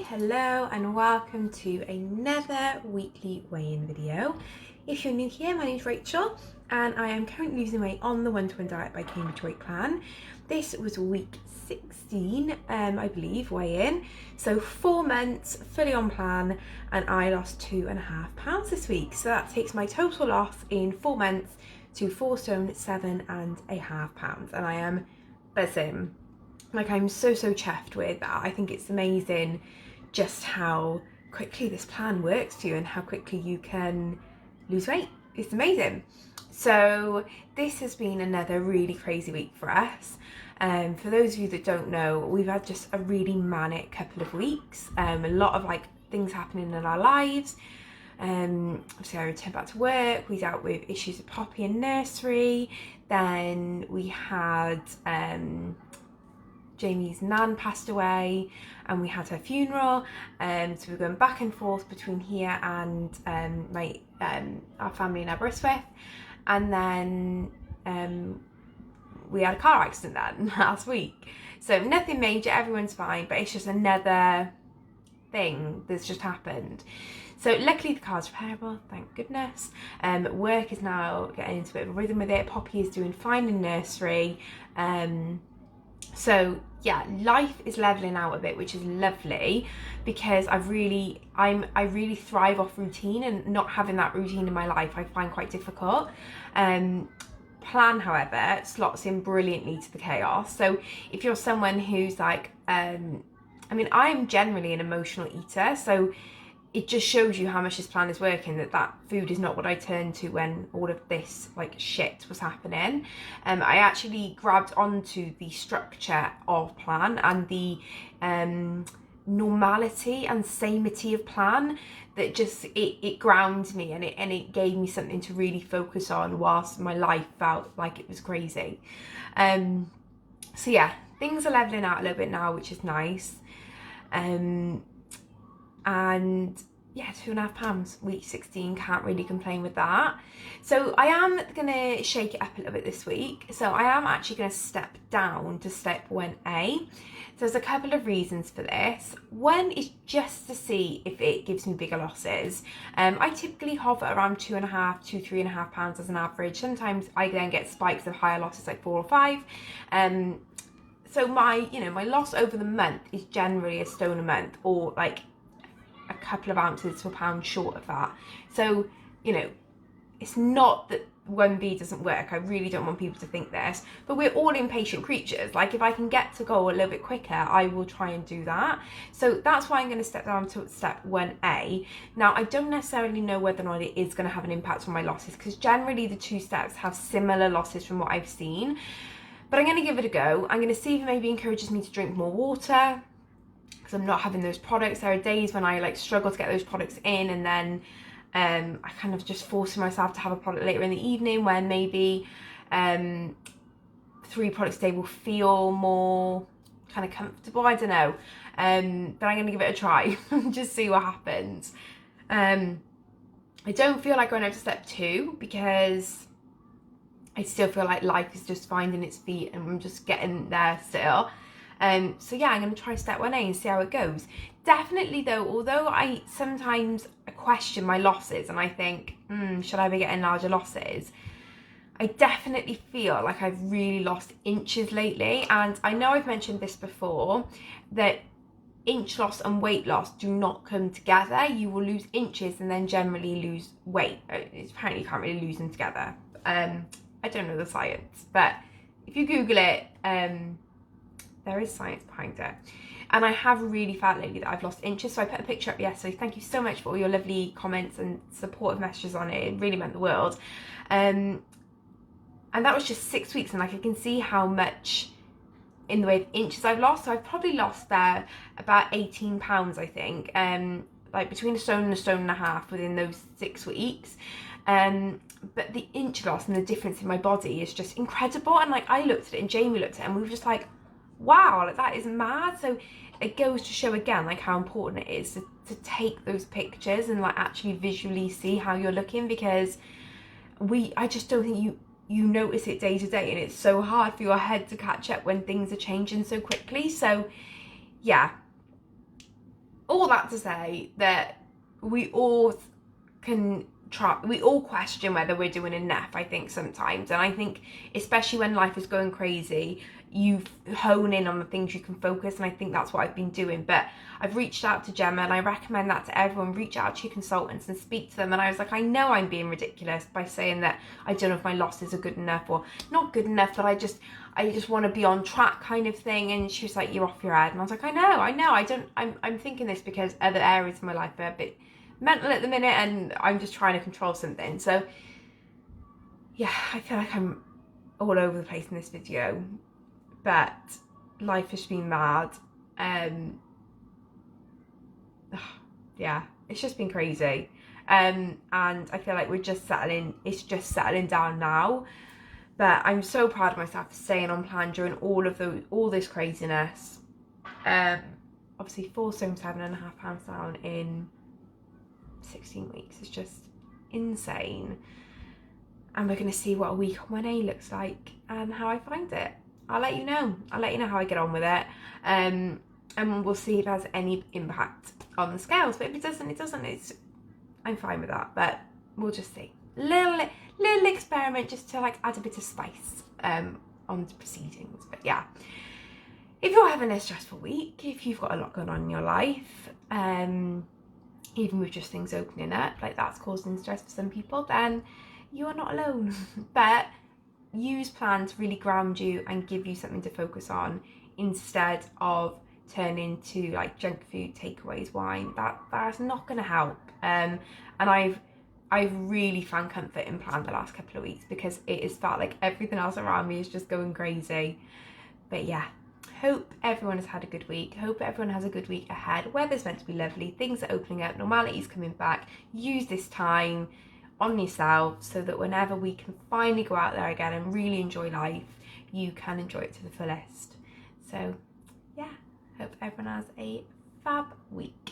Hello and welcome to another weekly weigh-in video. If you're new here, my name's Rachel and I am currently losing weight on the 1-to-1 diet by Cambridge Weight Plan. This was week 16, I believe, weigh-in. So 4 months, fully on plan, and I lost 2.5 pounds this week. So that takes my total loss in 4 months to 4 stone 7.5 pounds, and I am buzzing. Like, I'm so chuffed with that. I think it's amazing just how quickly this plan works for you and how quickly you can lose weight. It's amazing. So this has been another really crazy week for us. For those of you that don't know, we've had just a really manic couple of weeks. A lot of things happening in our lives. Obviously I returned back to work, we dealt with issues with Poppy in nursery, then we had Jamie's nan passed away and we had her funeral, so we were going back and forth between here and our family in Aberystwyth, and then we had a car accident then last week. So nothing major, everyone's fine, but it's just another thing that's just happened. So luckily the car's repairable, thank goodness. Work is now getting into a bit of a rhythm with it. Poppy is doing fine in nursery. So yeah, life is leveling out a bit, which is lovely, because I really thrive off routine, and not having that routine in my life I find quite difficult. Plan, however, slots in brilliantly to the chaos. So if you're someone who's I'm generally an emotional eater, so it just shows you how much this plan is working, that food is not what I turned to when all of this shit was happening. I actually grabbed onto the structure of plan and the normality and samety of plan, that just it grounds me, and it gave me something to really focus on whilst my life felt like it was crazy. So yeah, things are leveling out a little bit now, which is nice. And yeah, 2.5 pounds, week 16, can't really complain with that. So I am gonna shake it up a little bit this week. So I am actually gonna step down to step 1A. So there's a couple of reasons for this. One is just to see if it gives me bigger losses. I typically hover around 2.5 to 3.5 pounds as an average. Sometimes I then get spikes of higher losses, like 4 or 5. So my loss over the month is generally a stone a month, or a couple of ounces to a pound short of that. So, it's not that 1B doesn't work. I really don't want people to think this, but we're all impatient creatures. If I can get to goal a little bit quicker, I will try and do that. So that's why I'm going to step down to step 1A. Now, I don't necessarily know whether or not it is going to have an impact on my losses, because generally the 2 steps have similar losses from what I've seen. But I'm going to give it a go. I'm going to see if it maybe encourages me to drink more water, because I'm not having those products. There are days when I struggle to get those products in, and then I kind of just forcing myself to have a product later in the evening, when maybe 3 products a day will feel more kind of comfortable. I don't know, but I'm going to give it a try and just see what happens. I don't feel like going over to step 2, because I still feel like life is just finding its feet and I'm just getting there still. So yeah, I'm going to try step 1A and see how it goes. Definitely though, although I sometimes question my losses and I think, should I be getting larger losses? I definitely feel like I've really lost inches lately. And I know I've mentioned this before, that inch loss and weight loss do not come together. You will lose inches and then generally lose weight. Apparently you can't really lose them together. I don't know the science, but if you Google it, there is science behind it. And I have really felt lately that I've lost inches. So I put a picture up yesterday. Thank you so much for all your lovely comments and supportive messages on it. It really meant the world. And that was just 6 weeks, and I can see how much in the way of inches I've lost. So I've probably lost there about 18 pounds, I think. Between a stone and a stone and a half within those 6 weeks. But the inch loss and the difference in my body is just incredible. And I looked at it and Jamie looked at it and we were just like, wow, that is mad. So it goes to show again how important it is to take those pictures and actually visually see how you're looking, because I just don't think you notice it day to day, and it's so hard for your head to catch up when things are changing so quickly. So yeah, all that to say that we all can try, we all question whether we're doing enough, I think, sometimes. And I think especially when life is going crazy, you hone in on the things you can focus, and I think that's what I've been doing. But I've reached out to Gemma, and I recommend that to everyone. Reach out to your consultants and speak to them. And I was like, I know I'm being ridiculous by saying that I don't know if my losses are good enough or not good enough, but I just want to be on track, kind of thing. And she was like, you're off your head. And I was like, I know, I'm thinking this because other areas of my life are a bit mental at the minute, and I'm just trying to control something. So yeah, I feel like I'm all over the place in this video, but life has been mad. Yeah, it's just been crazy. And I feel like it's just settling down now. But I'm so proud of myself for staying on plan during all this craziness. Obviously 4 stone 7.5 pounds down in 16 weeks is just insane. And we're going to see what a week on 1A looks like and how I find it. I'll let you know how I get on with it. And we'll see if it has any impact on the scales. But if it doesn't, I'm fine with that. But we'll just see. Little experiment just to like add a bit of spice on the proceedings. But yeah, if you're having a stressful week, if you've got a lot going on in your life, even with just things opening up, like that's causing stress for some people, then you are not alone. But use plan to really ground you and give you something to focus on instead of turning to like junk food, takeaways, wine. That's not going to help. And I've really found comfort in plan the last couple of weeks because it has felt like everything else around me is just going crazy. But yeah, hope everyone has had a good week. Hope everyone has a good week ahead. Weather's meant to be lovely. Things are opening up. Normality's coming back. Use this time on yourself so that whenever we can finally go out there again and really enjoy life, you can enjoy it to the fullest. So yeah, hope everyone has a fab week.